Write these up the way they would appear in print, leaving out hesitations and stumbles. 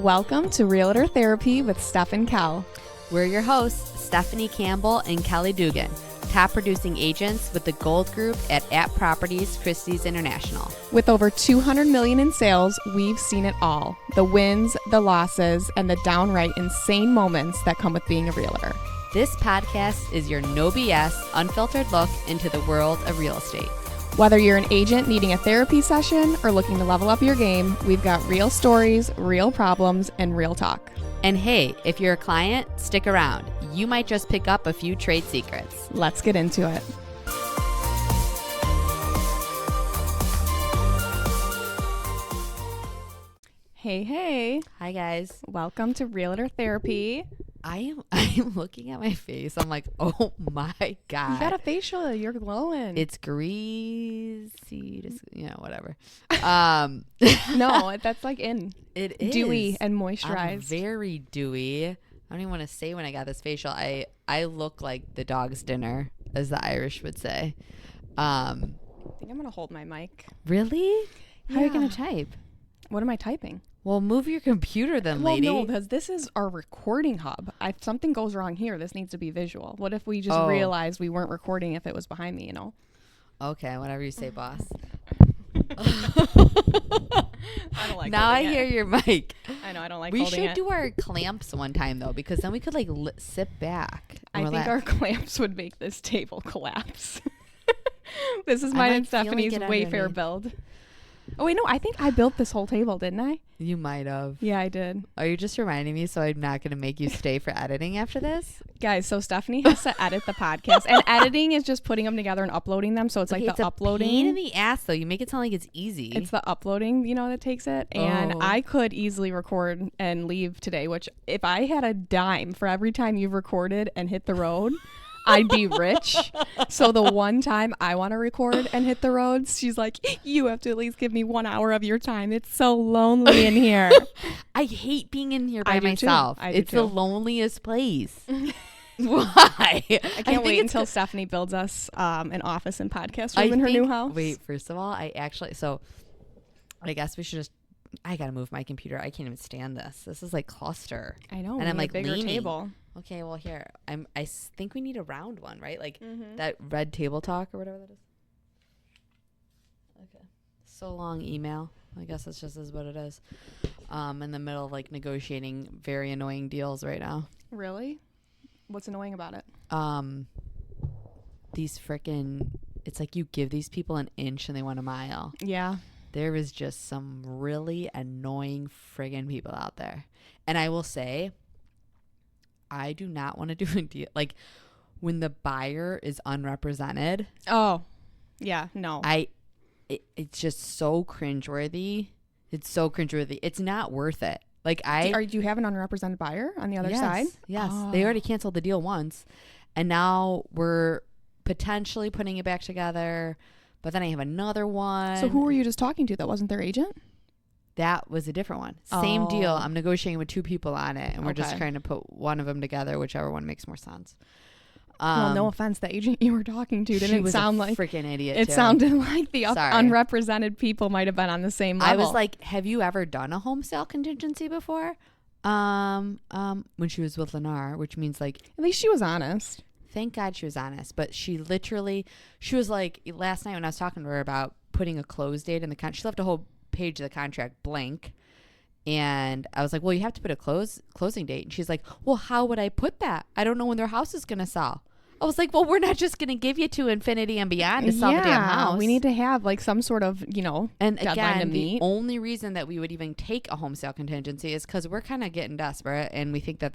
Welcome to Realtor Therapy with Steph and Kel. We're your hosts, Stephanie Campbell and Kelly Dugan, top producing agents with the Gold Group at Properties Christie's International. With over $200 million in sales, we've seen it all. The wins, the losses, and the downright insane moments that come with being a realtor. This podcast is your no BS, unfiltered look into the world of real estate. Whether you're an agent needing a therapy session or looking to level up your game, we've got real stories, real problems, and real talk. And hey, if you're a client, stick around. You might just pick up a few trade secrets. Let's get into it. Hey. Hi, guys. Welcome to Realtor Therapy. I'm looking at my face. I'm like, oh my God. You got a facial. You're glowing. It's greasy, just, whatever. No, that's like in. It is. Dewy and moisturized. I'm very dewy. I don't even want to say when I got this facial. I look like the dog's dinner, as the Irish would say. I think I'm going to hold my mic. Really? How are you going to Yeah. type? What am I typing? Well, move your computer then, lady. Well, no, because this is our recording hub. If something goes wrong here, this needs to be visual. What if we just realized we weren't recording if it was behind me, Okay, whatever you say, boss. I don't like Now I holding hear it. your mic. I know, I don't like We holding should it. do our clamps one time, though, because then we could, sit back. I and think relax. our clamps would make this table collapse. This is I'm, mine like, and Stephanie's feeling it Wayfair underneath. build. Oh, wait, no, I think I built this whole table, didn't I? You might have. Yeah, I did. Are you just reminding me so I'm not going to make you stay for editing after this? Guys, so Stephanie has to edit the podcast, and editing is just putting them together and uploading them. So it's Okay, like it's the a uploading. pain in the ass, though. You make it sound like it's easy. It's the uploading, that takes it. And Oh. I could easily record and leave today, which if I had a dime for every time you've recorded and hit the road, I'd be rich. So the one time I want to record and hit the roads, she's like, you have to at least give me 1 hour of your time. It's so lonely in here. I hate being in here by I do too. myself. I do It's the too. loneliest place. Why? I can't wait until Stephanie builds us an office and podcast room in her new house. Wait, first of all, I guess we should just. I gotta move my computer. I can't even stand this. This is like cluster. I know. And we I'm need a like bigger leaning. table. Okay, well here think we need a round one, right? Like that red table talk or whatever that is. Okay. So long email. I guess that's just is what it is. In the middle of negotiating very annoying deals right now. Really? What's annoying about it? These frickin' it's like you give these people an inch and they want a mile. Yeah. There is just some really annoying friggin' people out there. And I will say, I do not want to do a deal. Like, when the buyer is unrepresented. Oh, yeah, no. It's just so cringeworthy. It's so cringeworthy. It's not worth it. Do you have an unrepresented buyer on the other side? Yes. Oh. They already canceled the deal once. And now we're potentially putting it back together. But then I have another one. So who were you just talking to that wasn't their agent? That was a different one. Same deal. Oh. I'm negotiating with two people on it, and we're just Okay. trying to put one of them together, whichever one makes more sense. Well, no offense, the agent you were talking to she didn't was sound a like freaking idiot. it too. sounded like the Sorry. unrepresented people might have been on the same level. I was like, "Have you ever done a home sale contingency before?" When she was with Lennar, which means at least she was honest. thank God she was honest. But she was like, last night when I was talking to her about putting a close date in the contract, she left a whole page of the contract blank. And I was like, well, you have to put a closing date. And she's like, well, how would I put that? I don't know when their house is going to sell. I was like, well, we're not just going to give you to infinity and beyond to sell the damn house. We need to have some sort of, And deadline to again, the meet. only reason that we would even take a home sale contingency is because we're kind of getting desperate. And we think that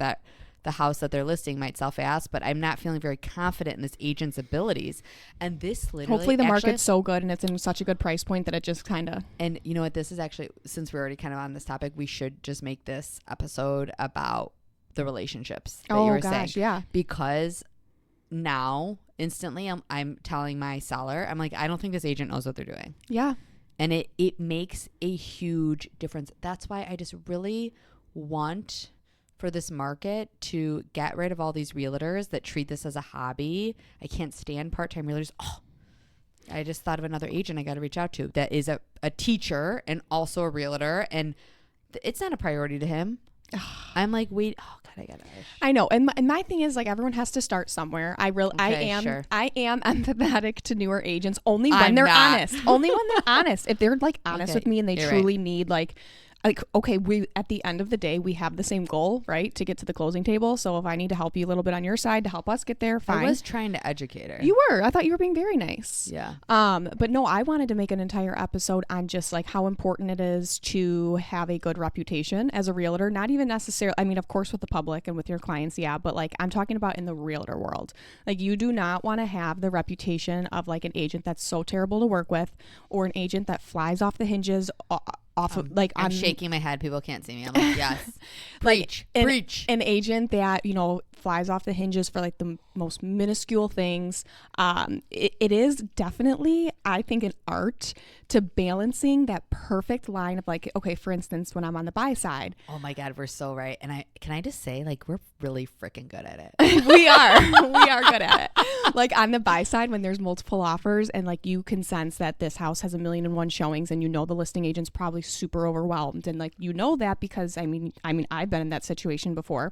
the house that they're listing might sell fast, but I'm not feeling very confident in this agent's abilities. And this literally, Hopefully the market's so good and it's in such a good price point that it just kind of. and you know what, this is actually, since we're already kind of on this topic, we should just make this episode about the relationships that you were saying. Yeah. Because now instantly I'm telling my seller, I'm like, I don't think this agent knows what they're doing. Yeah. And it makes a huge difference. That's why I just really want for this market to get rid of all these realtors that treat this as a hobby. I can't stand part-time realtors. Oh, I just thought of another agent I got to reach out to that is a teacher and also a realtor and It's not a priority to him. I'm like, wait, oh God, I gotta. I know, and my thing is like everyone has to start somewhere. I am empathetic to newer agents only when they're honest. Only when they're honest. If they're like honest with me and they truly need like okay, we at the end of the day we have the same goal, right? To get to the closing table. So if I need to help you a little bit on your side to help us get there, fine. I was trying to educate her. You were. I thought you were being very nice. Yeah. But no, I wanted to make an entire episode on just like how important it is to have a good reputation as a realtor. Not even necessarily, I mean, of course with the public and with your clients, yeah, but like I'm talking about in the realtor world. Like you do not want to have the reputation of like an agent that's so terrible to work with, or an agent that flies off the hinges off of like I'm shaking my head. People can't see me. I'm like, yes. Preach. Preach. An agent that, you know, flies off the hinges for like the most minuscule things. It is definitely, I think, an art to balancing that perfect line of like, okay, for instance, when I'm on the buy side. Oh my God, we're so right. And can I just say, like, we're really freaking good at it. We are good at it. Like on the buy side, when there's multiple offers and like you can sense that this house has 1,000,001 showings, and you know the listing agent's probably super overwhelmed, and like you know that because I mean I've been in that situation before,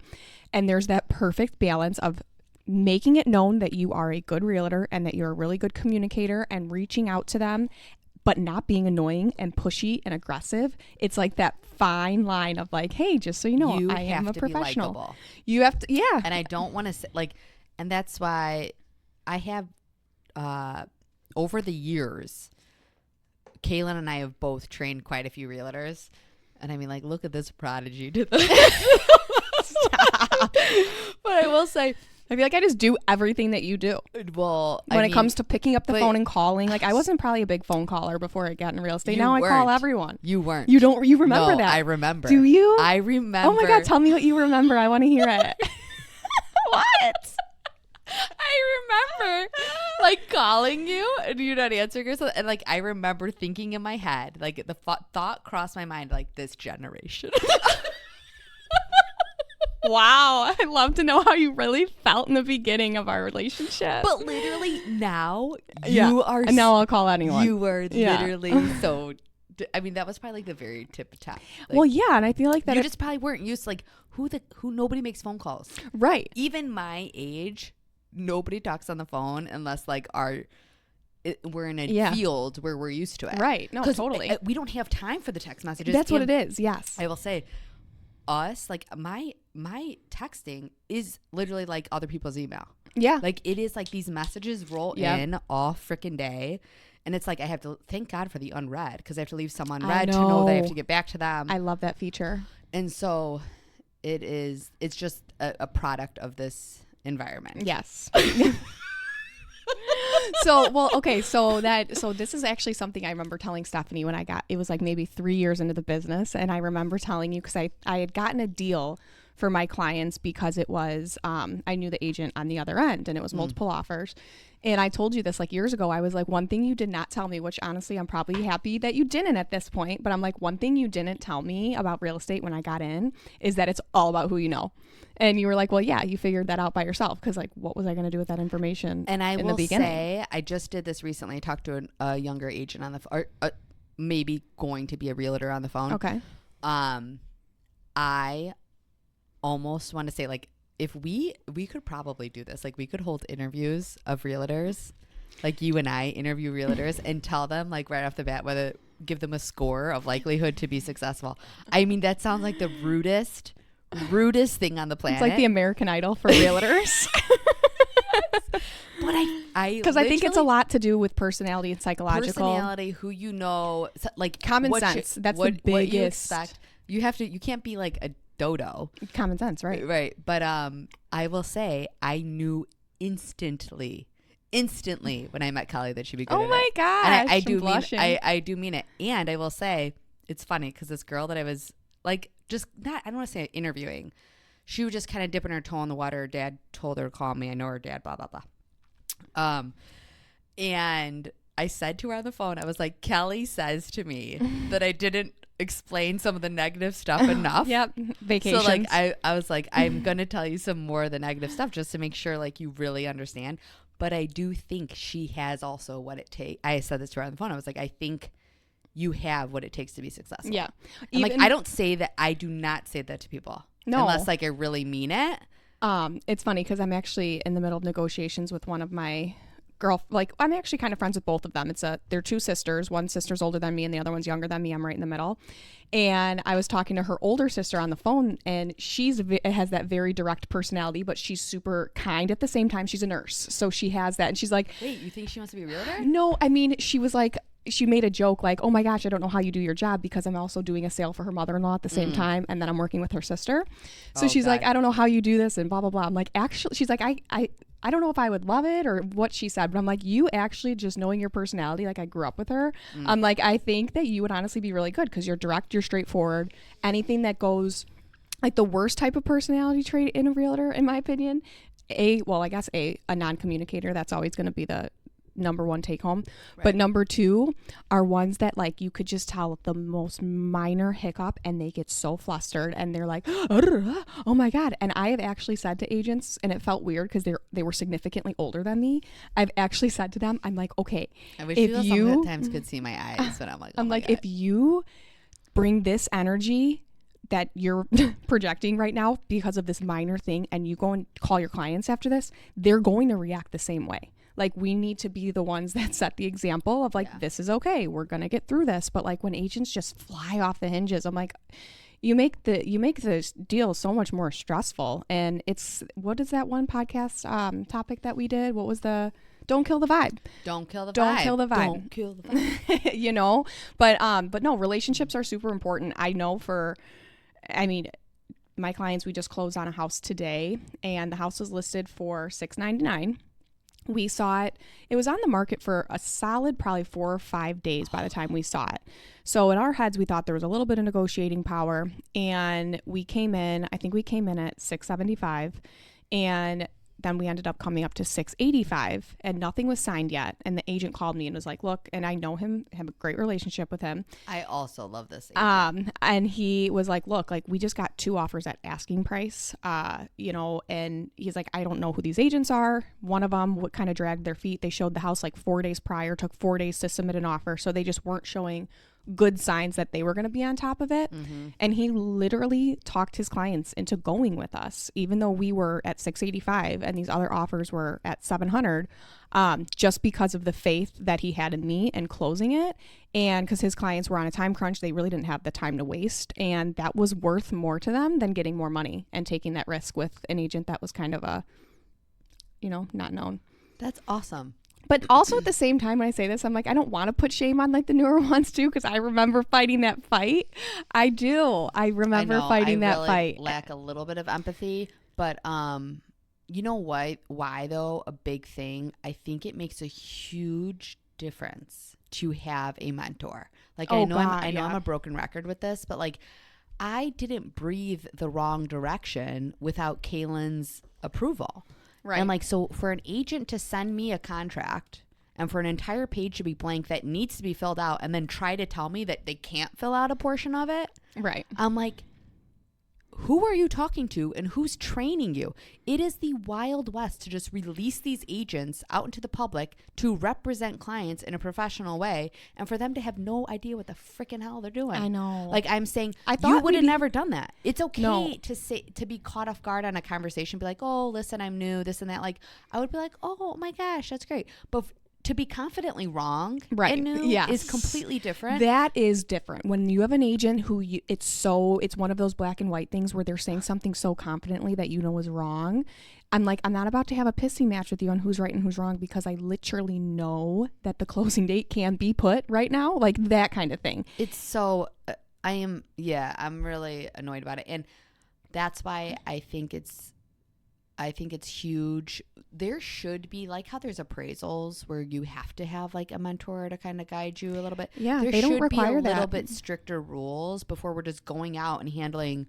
and there's that perfect balance of making it known that you are a good realtor and that you're a really good communicator and reaching out to them, but not being annoying and pushy and aggressive. It's like that fine line of like, hey, just so you know, I am a professional. Be likable. You have to, yeah. And I don't want to say like, and that's why I have, over the years, Kaylin and I have both trained quite a few realtors. And I mean, like, look at this prodigy. Stop. But I will say, I feel like I just do everything that you do. Well, when it comes to picking up the phone and calling, like I wasn't probably a big phone caller before I got in real estate. Now I call everyone. You weren't. You don't. You remember that? I remember. Do you? I remember. Oh my God! Tell me what you remember. I want to hear it. What? I remember like calling you and you're not answering or something. And like I remember thinking in my head, like the thought crossed my mind, like this generation. Wow. I'd love to know how you really felt in the beginning of our relationship. But literally now you are. And now I'll call anyone. You were literally so. I mean, that was probably like the very tip of top. Like, well, yeah. And I feel like that you just probably weren't used to like who nobody makes phone calls. Right. Even my age, nobody talks on the phone unless like we're in a field where we're used to it. Right. No, totally. We don't have time for the text messages. That's what it is. Yes. I will say us, like my texting is literally like other people's email. Yeah. Like it is like these messages roll in all freaking day. And it's like I have to thank God for the unread because I have to leave some unread to know that I have to get back to them. I love that feature. And so it's just a product of this environment. Yes. So this is actually something I remember telling Stephanie when it was like maybe 3 years into the business. And I remember telling you because I had gotten a deal for my clients because it was, I knew the agent on the other end and it was multiple offers. And I told you this like years ago. I was like, one thing you did not tell me, which honestly, I'm probably happy that you didn't at this point. But I'm like, one thing you didn't tell me about real estate when I got in is that it's all about who you know. And you were like, well, yeah, you figured that out by yourself. Because like, what was I going to do with that information? And I will say, I just did this recently. I talked to a younger agent on the phone, or maybe going to be a realtor on the phone. Okay. I almost want to say like, if we could probably do this, like we could hold interviews of realtors, like you and I interview realtors and tell them like right off the bat give them a score of likelihood to be successful. I mean, that sounds like the rudest thing on the planet. It's like the American Idol for realtors. But because I think it's a lot to do with personality and psychological who you know, like common sense. That's the biggest. What you expect. You can't be like a dodo. Common sense, right? But I will say I knew instantly when I met Kelly that she'd be good at it. Oh my gosh. And I do mean it. And I will say it's funny because this girl that I was like I don't want to say interviewing, she was just kind of dipping her toe in the water. Her dad told her to call me. I know her dad, blah blah blah. And I said to her on the phone, I was like, Kelly says to me that I didn't explain some of the negative stuff enough. Yep. Vacations. So like I was like, I'm gonna tell you some more of the negative stuff just to make sure like you really understand. But I do think she has also what it takes. I said this to her on the phone. I was like, I think you have what it takes to be successful. Yeah. And like, I do not say that to people. No. Unless like I really mean it. It's funny because I'm actually in the middle of negotiations with one of my I'm actually kind of friends with both of them. They're two sisters. One sister's older than me and the other one's younger than me. I'm right in the middle. And I was talking to her older sister on the phone, and has that very direct personality, but she's super kind at the same time. She's a nurse. So she has that. And she's like, wait, you think she wants to be a realtor? No, I mean, she was like, she made a joke like, oh my gosh, I don't know how you do your job because I'm also doing a sale for her mother-in-law at the same time. And then I'm working with her sister. So she's like, I don't know how you do this and blah, blah, blah. I'm like, actually, she's like, I don't know if I would love it or what she said, but I'm like, you actually just knowing your personality, like I grew up with her. I'm like, I think that you would honestly be really good because you're direct, you're straightforward. Anything that goes like the worst type of personality trait in a realtor, in my opinion, a non-communicator, that's always going to be the number one take home. Right. But number two are ones that like you could just tell the most minor hiccup and they get so flustered and they're like, oh my God. And I have actually said to agents, and it felt weird because they were significantly older than me. I've actually said to them, I'm like, okay, I wish you sometimes could see my eyes, but I'm like, oh my God. If you bring this energy that you're projecting right now because of this minor thing and you go and call your clients after this, they're going to react the same way. Like we need to be the ones that set the example of like, this is okay. We're going to get through this. But like when agents just fly off the hinges, I'm like, you make this deal so much more stressful. And what is that one podcast topic that we did? What was don't kill the vibe. Don't kill the vibe. Don't kill the vibe. Don't kill the vibe. You know, but no, relationships are super important. I know my clients, we just closed on a house today and the house was listed for $699. We saw it was on the market for a solid probably 4 or 5 days by the time we saw it. So in our heads, we thought there was a little bit of negotiating power, and I think we came in at $675, and then we ended up coming up to $685 and nothing was signed yet. And the agent called me and was like, look, and I know him, have a great relationship with him. I also love this agent. And he was like, look, like we just got 2 offers at asking price, and he's like, I don't know who these agents are. One of them, what kind of dragged their feet. They showed the house like 4 days prior, took 4 days to submit an offer. So they just weren't showing good signs that they were going to be on top of it. And he literally talked his clients into going with us, even though we were at $685 and these other offers were at $700, just because of the faith that he had in me and closing it. And because his clients were on a time crunch, they really didn't have the time to waste. And that was worth more to them than getting more money and taking that risk with an agent that was kind of not known. That's awesome. But also at the same time, when I say this, I'm like, I don't want to put shame on like the newer ones too, because I remember fighting that fight. I do. I remember fighting that fight. I lack a little bit of empathy, but you know what? Why though? A big thing. I think it makes a huge difference to have a mentor. Like I know I'm a broken record with this, but like I didn't breathe the wrong direction without Kaylin's approval. Right. And like, so for an agent to send me a contract and for an entire page to be blank that needs to be filled out and then try to tell me that they can't fill out a portion of it. Right. I'm like, who are you talking to and who's training you? It is the Wild West to just release these agents out into the public to represent clients in a professional way and for them to have no idea what the freaking hell they're doing. I know. Like I'm saying, you would have never done that. It's okay to be caught off guard on a conversation, be like, oh, listen, I'm new, this and that. Like I would be like, oh my gosh, that's great. But to be confidently wrong and new is completely different. That is different. When you have an agent who it's one of those black and white things where they're saying something so confidently that you know is wrong. I'm like, I'm not about to have a pissing match with you on who's right and who's wrong because I literally know that the closing date can be put right now. Like that kind of thing. It's so, I'm really annoyed about it. And that's why I think it's huge. There should be like how there's appraisals where you have to have like a mentor to kind of guide you a little bit. Yeah, there they don't should require be a little bit stricter rules before we're just going out and handling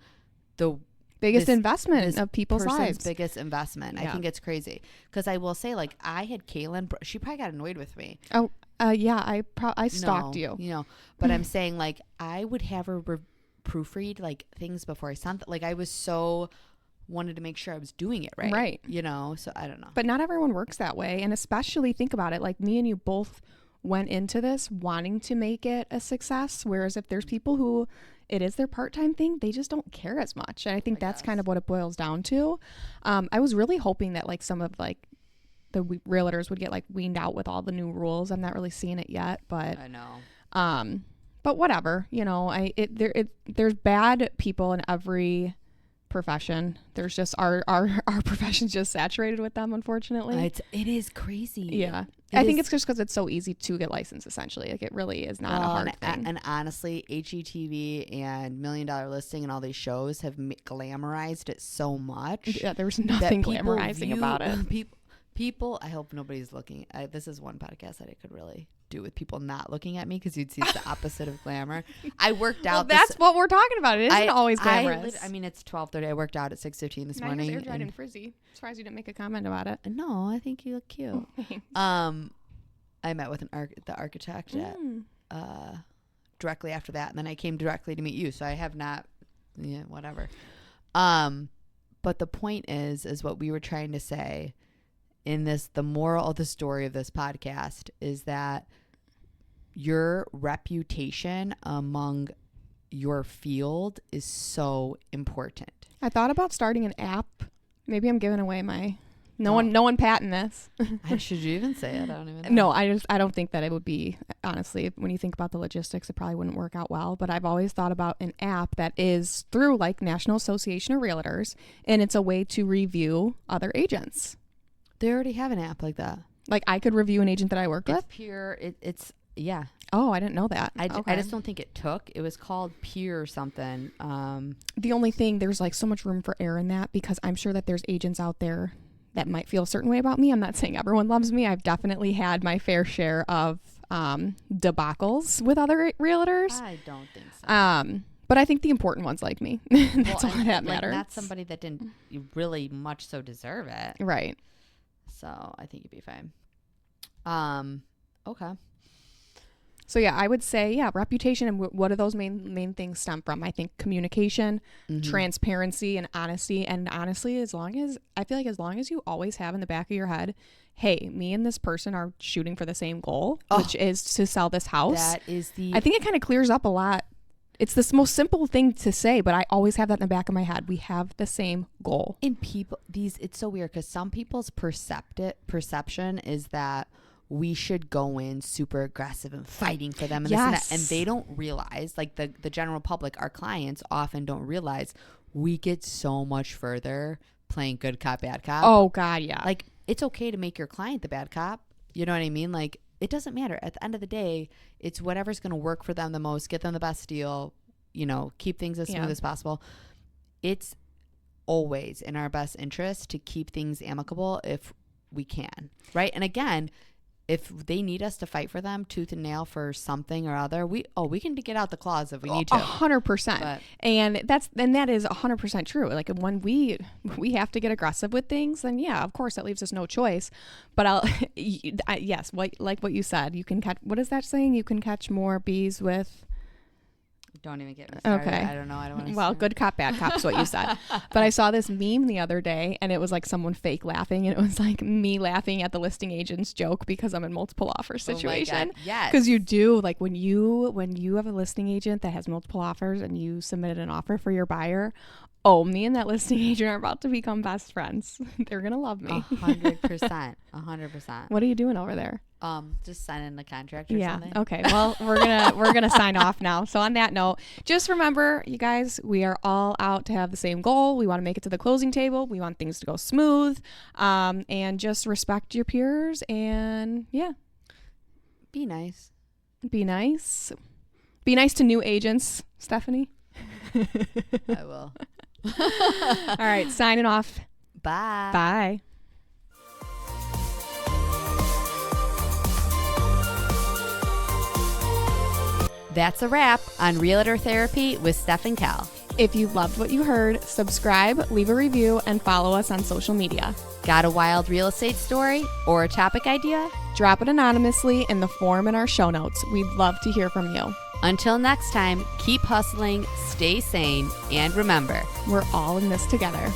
the biggest investment of people's person's lives. Biggest investment. Yeah. I think it's crazy because I will say like I had Kaylin. She probably got annoyed with me. Oh, yeah. I stalked you. But I'm saying like I would have her proofread like things before I sent. Like I was so wanted to make sure I was doing it right. So I don't know. But not everyone works that way. And especially think about it, like me and you both went into this wanting to make it a success. Whereas if there's people who it is their part-time thing, they just don't care as much. And I think that's kind of what it boils down to. I was really hoping that like some of like the realtors would get like weaned out with all the new rules. I'm not really seeing it yet, but I know. But whatever, you know, there's bad people in every profession. There's just our profession's just saturated with them, unfortunately. It is crazy. Yeah. I think it's just because it's so easy to get licensed, essentially. Like, it really is not a hard thing. And honestly, HGTV and $1 Million Listing and all these shows have glamorized it so much. Yeah, there's nothing glamorizing about it. People, I hope nobody's looking. This is one podcast that I could really do with people not looking at me, because you'd see it's the opposite of glamour. I worked out. Well, that's what we're talking about. It isn't always glamorous. I mean, it's 12:30. I worked out at 6:15 this morning. You're dried and frizzy. Surprised you didn't make a comment about it. No, I think you look cute. I met with the architect at, directly after that, and then I came directly to meet you. So I have not, whatever. But the point is what we were trying to say in this. The moral of the story of this podcast is that your reputation among your field is so important. I thought about starting an app. Maybe I'm giving away my. No one patent this. Should you even say it? I don't even No, know. I don't think that it would be, honestly, when you think about the logistics, it probably wouldn't work out well. But I've always thought about an app that is through like National Association of Realtors, and it's a way to review other agents. They already have an app like that. Like, I could review an agent that I work with? It's yeah. Oh, I didn't know that. I just don't think it took. It was called Peer or something. The only thing, there's like so much room for error in that, because I'm sure that there's agents out there that might feel a certain way about me. I'm not saying everyone loves me. I've definitely had my fair share of debacles with other realtors. I don't think so. But I think the important ones like me. That's all that matters. Not somebody that didn't really much so deserve it. Right. So I think you'd be fine. Okay. So yeah, I would say, reputation, and what do those main things stem from? I think communication, transparency, and honesty. And honestly, as long as you always have in the back of your head, hey, me and this person are shooting for the same goal, which is to sell this house. I think it kind of clears up a lot. It's the most simple thing to say, but I always have that in the back of my head. We have the same goal. In it's so weird, because some people's perception is that we should go in super aggressive and fighting for them, and this and that, and they don't realize, like the general public, our clients often don't realize, we get so much further playing good cop, bad cop. Oh God, yeah. Like, it's okay to make your client the bad cop. You know what I mean? Like, it doesn't matter. At the end of the day, it's whatever's going to work for them the most, get them the best deal, keep things as smooth as possible. It's always in our best interest to keep things amicable if we can, right? And again, if they need us to fight for them tooth and nail for something or other, we can get out the claws if we need to. 100%. And that is 100% true. Like, when we have to get aggressive with things, then yeah, of course that leaves us no choice. But yes, like what you said, you can catch, what is that saying? You can catch more bees with. Don't even get me started. Okay. I don't know. I don't want to. Well, good cop, bad cop is what you said. But I saw this meme the other day, and it was like someone fake laughing, and it was like me laughing at the listing agent's joke because I'm in multiple offers situation. Oh my God. Yes. Because you do, like, when you have a listing agent that has multiple offers and you submitted an offer for your buyer, me and that listing agent are about to become best friends. They're gonna love me. 100%. 100%. What are you doing over there? Just signing the contract or something. Okay. Well, we're gonna sign off now. So on that note, just remember, you guys, we are all out to have the same goal. We want to make it to the closing table. We want things to go smooth. And just respect your peers, and be nice. Be nice. Be nice to new agents, Stephanie. I will. All right, signing off. Bye. Bye. That's a wrap on Realtor Therapy with Steph and Cal. If you loved what you heard, subscribe, leave a review, and follow us on social media. Got a wild real estate story or a topic idea? Drop it anonymously in the form in our show notes. We'd love to hear from you. Until next time, keep hustling, stay sane, and remember, we're all in this together.